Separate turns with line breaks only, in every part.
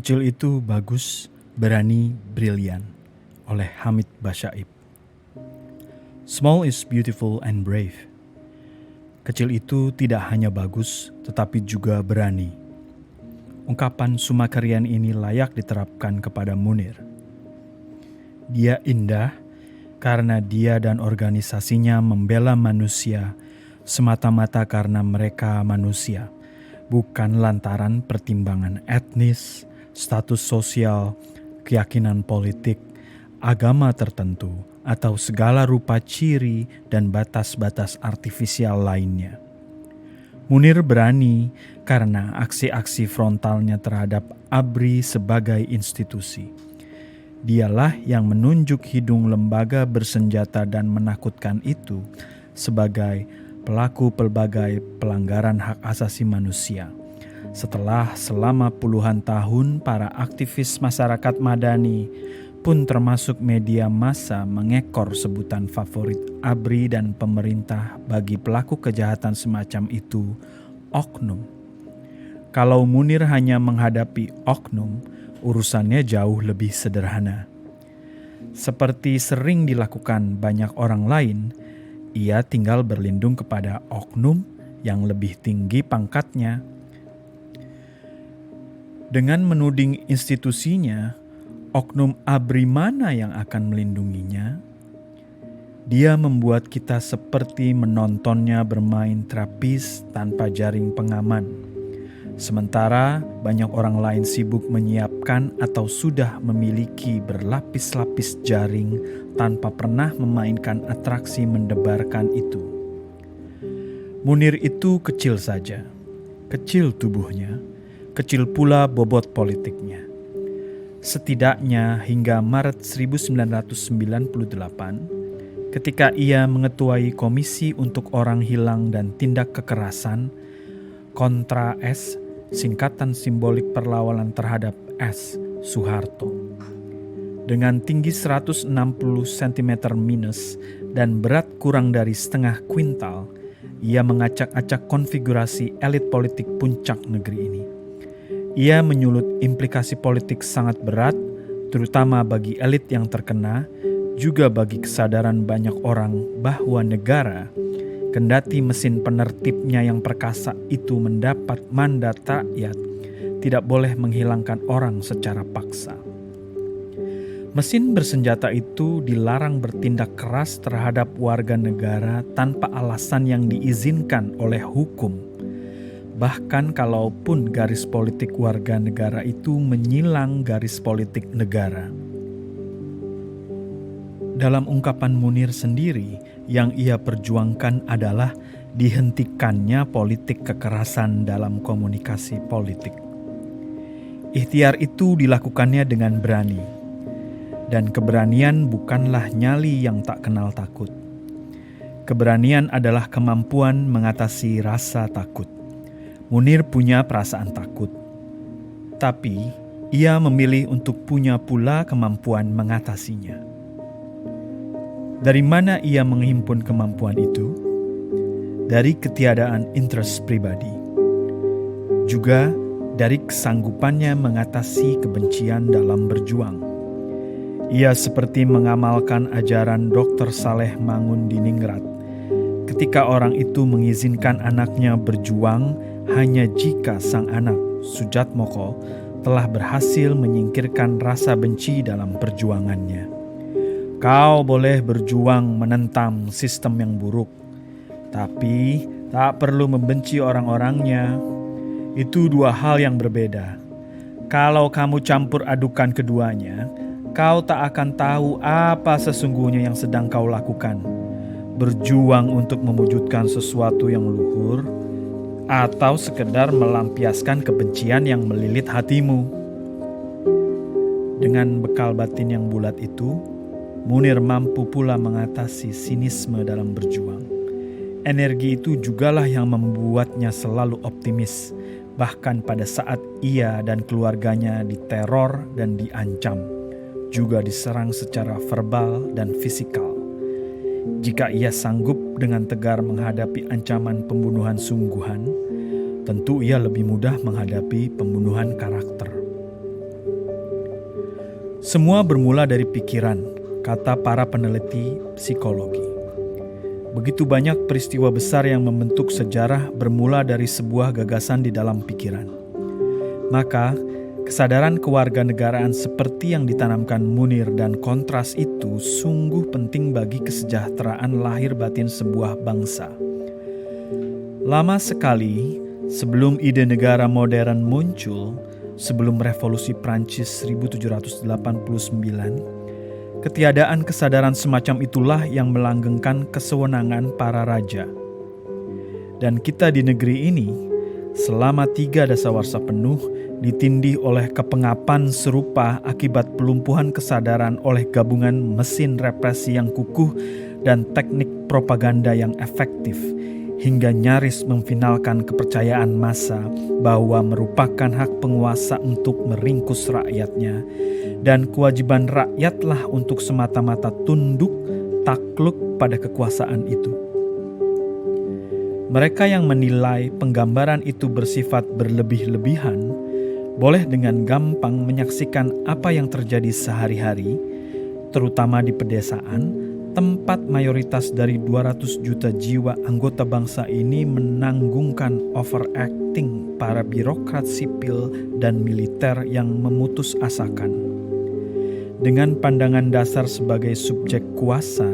Kecil itu bagus, berani, brilian oleh Hamid Basyaib. Small is beautiful and brave. Kecil itu tidak hanya bagus, tetapi juga berani. Ungkapan Sumakarian ini layak diterapkan kepada Munir. Dia indah karena dia dan organisasinya membela manusia semata-mata karena mereka manusia, bukan lantaran pertimbangan etnis, status sosial, keyakinan politik, agama tertentu, atau segala rupa ciri dan batas-batas artifisial lainnya. Munir berani karena aksi-aksi frontalnya terhadap ABRI sebagai institusi. Dialah yang menunjuk hidung lembaga bersenjata dan menakutkan itu sebagai pelaku pelbagai pelanggaran hak asasi manusia. Setelah selama puluhan tahun para aktivis masyarakat madani pun termasuk media massa mengekor sebutan favorit ABRI dan pemerintah bagi pelaku kejahatan semacam itu, oknum. Kalau Munir hanya menghadapi oknum, urusannya jauh lebih sederhana. Seperti sering dilakukan banyak orang lain, ia tinggal berlindung kepada oknum yang lebih tinggi pangkatnya. Dengan menuding institusinya, oknum ABRI mana yang akan melindunginya? Dia membuat kita seperti menontonnya bermain terapis tanpa jaring pengaman. Sementara banyak orang lain sibuk menyiapkan atau sudah memiliki berlapis-lapis jaring tanpa pernah memainkan atraksi mendebarkan itu. Munir itu kecil saja, kecil tubuhnya, kecil pula bobot politiknya. Setidaknya hingga Maret 1998, ketika ia mengetuai Komisi untuk Orang Hilang dan Tindak Kekerasan, Kontra S, singkatan simbolik perlawanan terhadap S. Soeharto. Dengan tinggi 160 cm minus dan berat kurang dari setengah kuintal, ia mengacak-acak konfigurasi elit politik puncak negeri ini. Ia menyulut implikasi politik sangat berat, terutama bagi elit yang terkena, juga bagi kesadaran banyak orang bahwa negara, kendati mesin penertibnya yang perkasa itu mendapat mandat rakyat, tidak boleh menghilangkan orang secara paksa. Mesin bersenjata itu dilarang bertindak keras terhadap warga negara tanpa alasan yang diizinkan oleh hukum. Bahkan kalaupun garis politik warga negara itu menyilang garis politik negara. Dalam ungkapan Munir sendiri, yang ia perjuangkan adalah dihentikannya politik kekerasan dalam komunikasi politik. Ikhtiar itu dilakukannya dengan berani. Dan keberanian bukanlah nyali yang tak kenal takut. Keberanian adalah kemampuan mengatasi rasa takut. Munir punya perasaan takut, tapi ia memilih untuk punya pula kemampuan mengatasinya. Dari mana ia menghimpun kemampuan itu? Dari ketiadaan interest pribadi. Juga dari kesanggupannya mengatasi kebencian dalam berjuang. Ia seperti mengamalkan ajaran Dr. Saleh Mangun-Diningrat. Ketika orang itu mengizinkan anaknya berjuang hanya jika sang anak, Sujatmoko, telah berhasil menyingkirkan rasa benci dalam perjuangannya. Kau boleh berjuang menentang sistem yang buruk, tapi tak perlu membenci orang-orangnya. Itu dua hal yang berbeda. Kalau kamu campur adukan keduanya, kau tak akan tahu apa sesungguhnya yang sedang kau lakukan. Berjuang untuk mewujudkan sesuatu yang luhur, atau sekedar melampiaskan kebencian yang melilit hatimu. Dengan bekal batin yang bulat itu, Munir mampu pula mengatasi sinisme dalam berjuang. Energi itu jugalah yang membuatnya selalu optimis, bahkan pada saat ia dan keluarganya diteror dan diancam, juga diserang secara verbal dan fisikal. Jika ia sanggup dengan tegar menghadapi ancaman pembunuhan sungguhan, tentu ia lebih mudah menghadapi pembunuhan karakter. Semua bermula dari pikiran, kata para peneliti psikologi. Begitu banyak peristiwa besar yang membentuk sejarah bermula dari sebuah gagasan di dalam pikiran. Maka, kesadaran kewarganegaraan seperti yang ditanamkan Munir dan Kontras itu sungguh penting bagi kesejahteraan lahir batin sebuah bangsa. Lama sekali sebelum ide negara modern muncul, sebelum revolusi Prancis 1789, ketiadaan kesadaran semacam itulah yang melanggengkan kesewenangan para raja. Dan kita di negeri ini, selama 3 dasawarsa penuh, ditindih oleh kepengapan serupa akibat pelumpuhan kesadaran oleh gabungan mesin represi yang kukuh dan teknik propaganda yang efektif, hingga nyaris memfinalkan kepercayaan massa bahwa merupakan hak penguasa untuk meringkus rakyatnya, dan kewajiban rakyatlah untuk semata-mata tunduk takluk pada kekuasaan itu. Mereka yang menilai penggambaran itu bersifat berlebih-lebihan, boleh dengan gampang menyaksikan apa yang terjadi sehari-hari, terutama di pedesaan, tempat mayoritas dari 200 juta jiwa anggota bangsa ini menanggungkan overacting para birokrat sipil dan militer yang memutus asakan. Dengan pandangan dasar sebagai subjek kuasa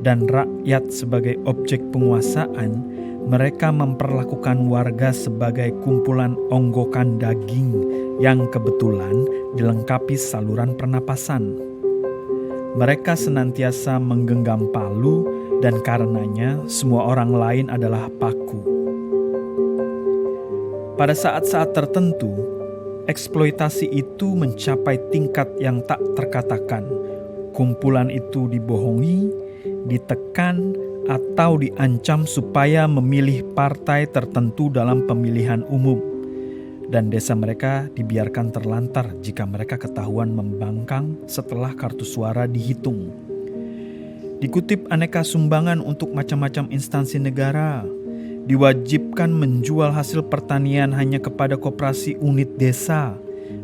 dan rakyat sebagai objek penguasaan, mereka memperlakukan warga sebagai kumpulan onggokan daging yang kebetulan dilengkapi saluran pernapasan. Mereka senantiasa menggenggam palu dan karenanya semua orang lain adalah paku. Pada saat-saat tertentu, eksploitasi itu mencapai tingkat yang tak terkatakan. Kumpulan itu dibohongi, ditekan, atau diancam supaya memilih partai tertentu dalam pemilihan umum. Dan desa mereka dibiarkan terlantar jika mereka ketahuan membangkang setelah kartu suara dihitung. Dikutip aneka sumbangan untuk macam-macam instansi negara. Diwajibkan menjual hasil pertanian hanya kepada koperasi unit desa.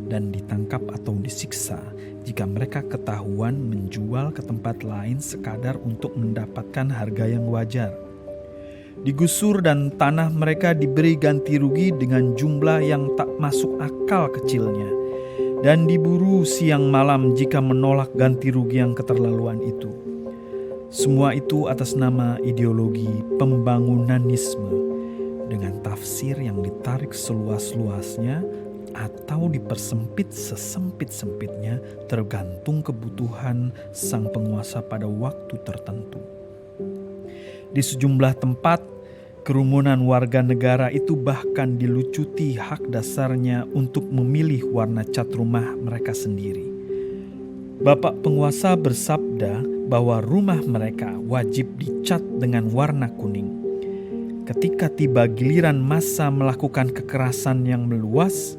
Dan ditangkap atau disiksa jika mereka ketahuan menjual ke tempat lain sekadar untuk mendapatkan harga yang wajar. Digusur dan tanah mereka diberi ganti rugi dengan jumlah yang tak masuk akal kecilnya, dan diburu siang malam jika menolak ganti rugi yang keterlaluan itu. Semua itu atas nama ideologi pembangunanisme, dengan tafsir yang ditarik seluas-luasnya atau dipersempit sesempit-sempitnya tergantung kebutuhan sang penguasa pada waktu tertentu. Di sejumlah tempat, kerumunan warga negara itu bahkan dilucuti hak dasarnya untuk memilih warna cat rumah mereka sendiri. Bapak penguasa bersabda bahwa rumah mereka wajib dicat dengan warna kuning. Ketika tiba giliran massa melakukan kekerasan yang meluas,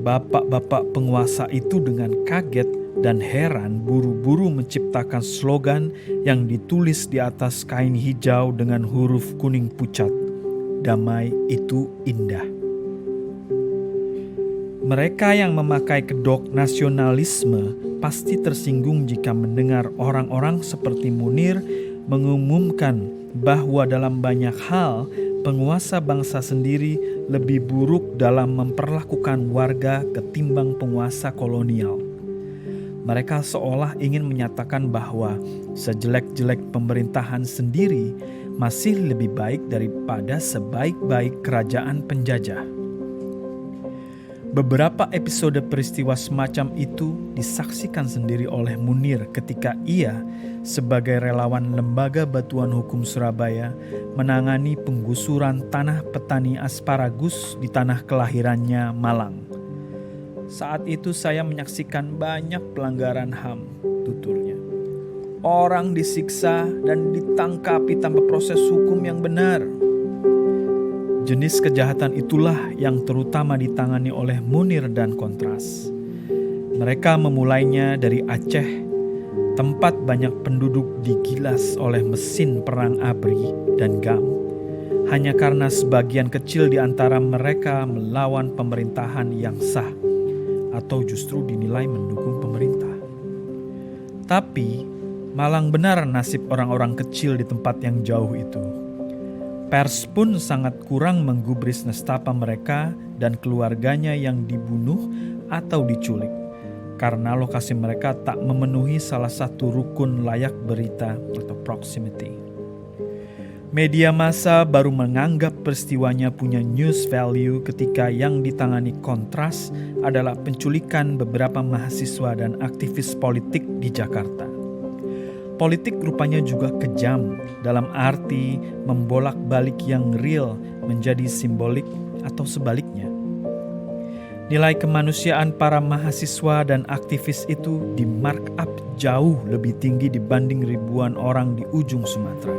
bapak-bapak penguasa itu dengan kaget dan heran buru-buru menciptakan slogan yang ditulis di atas kain hijau dengan huruf kuning pucat. Damai itu indah. Mereka yang memakai kedok nasionalisme pasti tersinggung jika mendengar orang-orang seperti Munir mengumumkan bahwa dalam banyak hal penguasa bangsa sendiri lebih buruk dalam memperlakukan warga ketimbang penguasa kolonial. Mereka seolah ingin menyatakan bahwa sejelek-jelek pemerintahan sendiri masih lebih baik daripada sebaik-baik kerajaan penjajah. Beberapa episode peristiwa semacam itu disaksikan sendiri oleh Munir ketika ia sebagai relawan Lembaga Batuan Hukum Surabaya menangani penggusuran tanah petani asparagus di tanah kelahirannya, Malang. Saat itu saya menyaksikan banyak pelanggaran HAM, tuturnya. Orang disiksa dan ditangkapi tanpa proses hukum yang benar. Jenis kejahatan itulah yang terutama ditangani oleh Munir dan Kontras. Mereka memulainya dari Aceh, tempat banyak penduduk digilas oleh mesin perang ABRI dan GAM, hanya karena sebagian kecil di antara mereka melawan pemerintahan yang sah atau justru dinilai mendukung pemerintah. Tapi malang benar nasib orang-orang kecil di tempat yang jauh itu. Pers pun sangat kurang menggubris nestapa mereka dan keluarganya yang dibunuh atau diculik, karena lokasi mereka tak memenuhi salah satu rukun layak berita atau proximity. Media massa baru menganggap peristiwanya punya news value ketika yang ditangani Kontras adalah penculikan beberapa mahasiswa dan aktivis politik di Jakarta. Politik rupanya juga kejam dalam arti membolak-balik yang real menjadi simbolik atau sebaliknya. Nilai kemanusiaan para mahasiswa dan aktivis itu di markup jauh lebih tinggi dibanding ribuan orang di ujung Sumatera.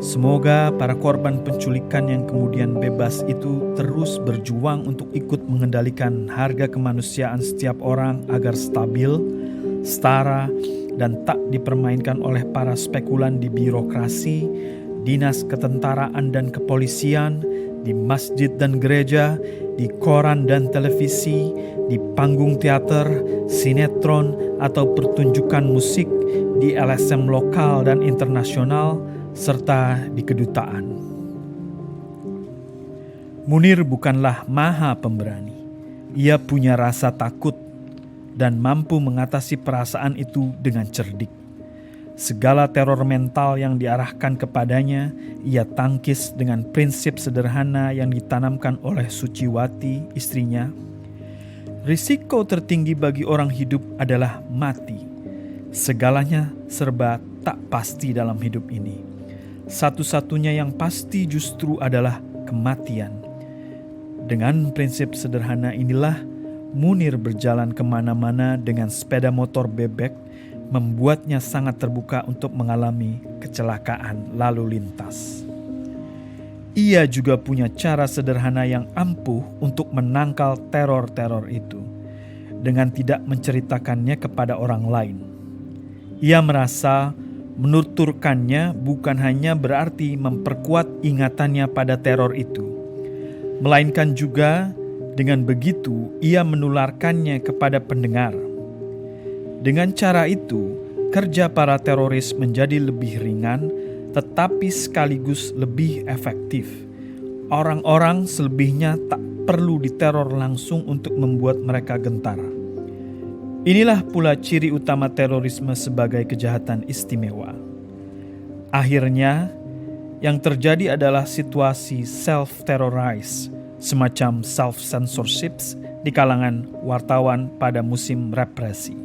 Semoga para korban penculikan yang kemudian bebas itu terus berjuang untuk ikut mengendalikan harga kemanusiaan setiap orang agar stabil, setara, dan tak dipermainkan oleh para spekulan di birokrasi, dinas ketentaraan dan kepolisian, di masjid dan gereja, di koran dan televisi, di panggung teater, sinetron, atau pertunjukan musik, di LSM lokal dan internasional, serta di kedutaan. Munir bukanlah maha pemberani. Ia punya rasa takut dan mampu mengatasi perasaan itu dengan cerdik. Segala teror mental yang diarahkan kepadanya, ia tangkis dengan prinsip sederhana yang ditanamkan oleh Suciwati, istrinya. Risiko tertinggi bagi orang hidup adalah mati. Segalanya serba tak pasti dalam hidup ini. Satu-satunya yang pasti justru adalah kematian. Dengan prinsip sederhana inilah Munir berjalan kemana-mana dengan sepeda motor bebek, membuatnya sangat terbuka untuk mengalami kecelakaan lalu lintas. Ia juga punya cara sederhana yang ampuh untuk menangkal teror-teror itu, dengan tidak menceritakannya kepada orang lain. Ia merasa menuturkannya bukan hanya berarti memperkuat ingatannya pada teror itu, melainkan juga dengan begitu ia menularkannya kepada pendengar. Dengan cara itu, kerja para teroris menjadi lebih ringan tetapi sekaligus lebih efektif. Orang-orang selebihnya tak perlu diteror langsung untuk membuat mereka gentar. Inilah pula ciri utama terorisme sebagai kejahatan istimewa. Akhirnya, yang terjadi adalah situasi self-terrorize, semacam self-censorship di kalangan wartawan pada musim represi.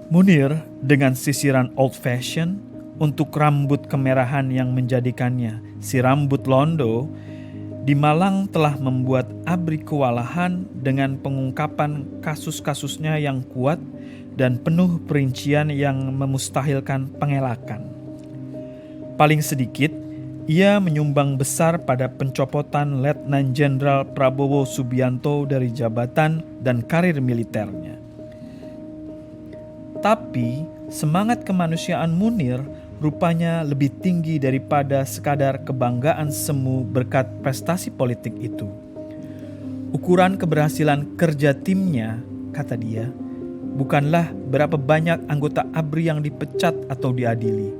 Munir dengan sisiran old-fashioned untuk rambut kemerahan yang menjadikannya si rambut londo, di Malang telah membuat ABRI kewalahan dengan pengungkapan kasus-kasusnya yang kuat dan penuh perincian yang memustahilkan pengelakan. Paling sedikit, ia menyumbang besar pada pencopotan Letnan Jenderal Prabowo Subianto dari jabatan dan karir militernya. Tapi semangat kemanusiaan Munir rupanya lebih tinggi daripada sekadar kebanggaan semu berkat prestasi politik itu. Ukuran keberhasilan kerja timnya, kata dia, bukanlah berapa banyak anggota ABRI yang dipecat atau diadili.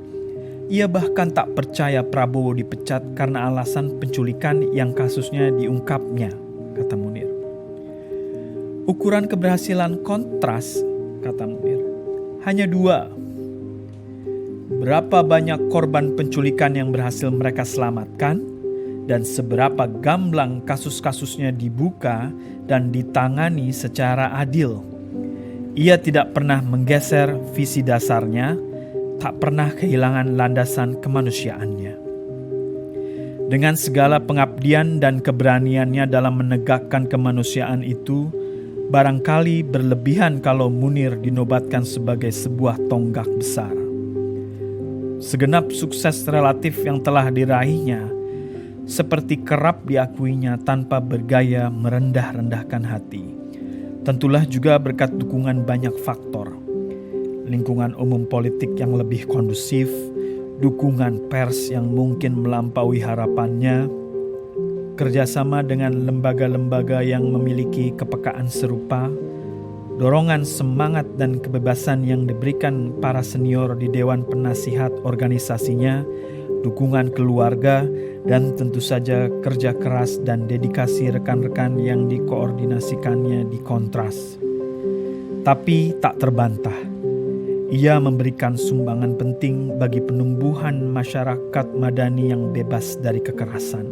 Ia bahkan tak percaya Prabowo dipecat karena alasan penculikan yang kasusnya diungkapnya, kata Munir. Ukuran keberhasilan Kontras, kata Munir, hanya dua. Berapa banyak korban penculikan yang berhasil mereka selamatkan dan seberapa gamblang kasus-kasusnya dibuka dan ditangani secara adil. Ia tidak pernah menggeser visi dasarnya, tak pernah kehilangan landasan kemanusiaannya. Dengan segala pengabdian dan keberaniannya dalam menegakkan kemanusiaan itu, barangkali berlebihan kalau Munir dinobatkan sebagai sebuah tonggak besar. Segenap sukses relatif yang telah diraihnya seperti kerap diakuinya tanpa bergaya merendah-rendahkan hati. Tentulah juga berkat dukungan banyak faktor. Lingkungan umum politik yang lebih kondusif, dukungan pers yang mungkin melampaui harapannya, kerjasama dengan lembaga-lembaga yang memiliki kepekaan serupa, dorongan semangat dan kebebasan yang diberikan para senior di Dewan Penasihat organisasinya, dukungan keluarga, dan tentu saja kerja keras dan dedikasi rekan-rekan yang dikoordinasikannya dikontras. Tapi tak terbantah, ia memberikan sumbangan penting bagi penumbuhan masyarakat madani yang bebas dari kekerasan.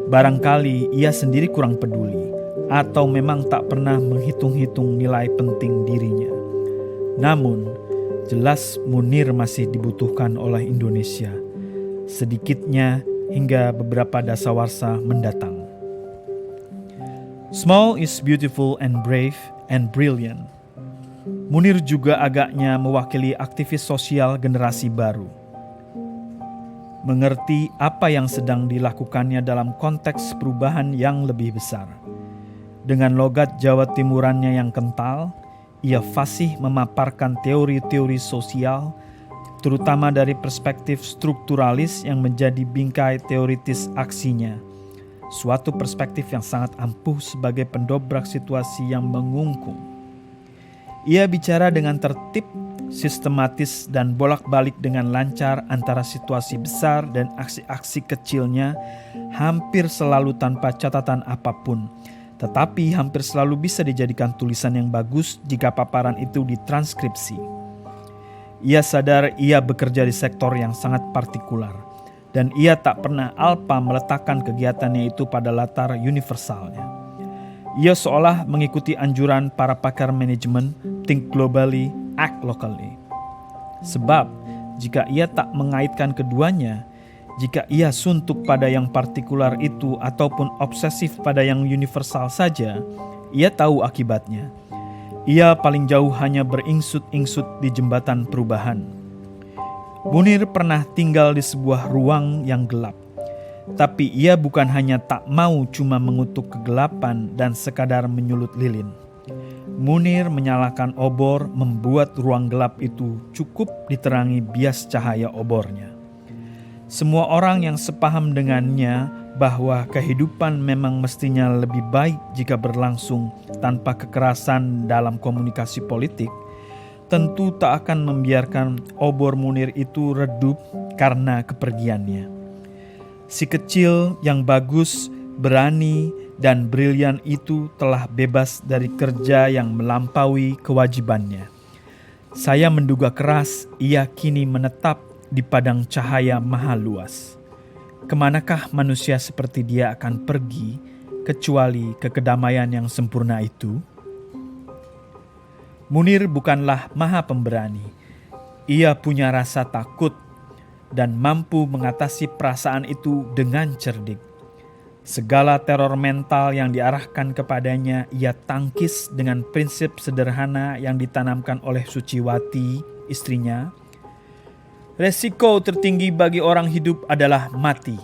Barangkali ia sendiri kurang peduli, atau memang tak pernah menghitung-hitung nilai penting dirinya. Namun, jelas Munir masih dibutuhkan oleh Indonesia, sedikitnya hingga beberapa dasawarsa mendatang. Small is beautiful and brave and brilliant. Munir juga agaknya mewakili aktivis sosial generasi baru. Mengerti apa yang sedang dilakukannya dalam konteks perubahan yang lebih besar. Dengan logat Jawa Timurannya yang kental, ia fasih memaparkan teori-teori sosial, terutama dari perspektif strukturalis yang menjadi bingkai teoritis aksinya. Suatu perspektif yang sangat ampuh sebagai pendobrak situasi yang mengungkung. Ia bicara dengan tertib, sistematis, dan bolak-balik dengan lancar antara situasi besar dan aksi-aksi kecilnya, hampir selalu tanpa catatan apapun. Tetapi hampir selalu bisa dijadikan tulisan yang bagus jika paparan itu ditranskripsi. Ia sadar ia bekerja di sektor yang sangat partikular, dan ia tak pernah alpa meletakkan kegiatannya itu pada latar universalnya. Ia seolah mengikuti anjuran para pakar manajemen, think globally, act locally. Sebab, jika ia tak mengaitkan keduanya, jika ia suntuk pada yang partikular itu ataupun obsesif pada yang universal saja, ia tahu akibatnya. Ia paling jauh hanya beringsut-ingsut di jembatan perubahan. Munir pernah tinggal di sebuah ruang yang gelap. Tapi ia bukan hanya tak mau cuma mengutuk kegelapan dan sekadar menyulut lilin. Munir menyalakan obor membuat ruang gelap itu cukup diterangi bias cahaya obornya. Semua orang yang sepaham dengannya bahwa kehidupan memang mestinya lebih baik jika berlangsung tanpa kekerasan dalam komunikasi politik, tentu tak akan membiarkan obor Munir itu redup karena kepergiannya. Si kecil yang bagus, berani, dan brilian itu telah bebas dari kerja yang melampaui kewajibannya. Saya menduga keras ia kini menetap di padang cahaya maha luas. Kemanakah manusia seperti dia akan pergi, kecuali ke kedamaian yang sempurna itu? Munir bukanlah maha pemberani. Ia punya rasa takut dan mampu mengatasi perasaan itu dengan cerdik. Segala teror mental yang diarahkan kepadanya ia tangkis dengan prinsip sederhana yang ditanamkan oleh Suciwati, istrinya. Resiko tertinggi bagi orang hidup adalah mati.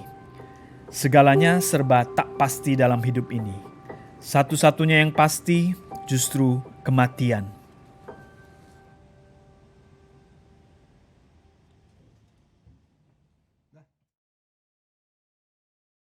Segalanya serba tak pasti dalam hidup ini. Satu-satunya yang pasti justru kematian.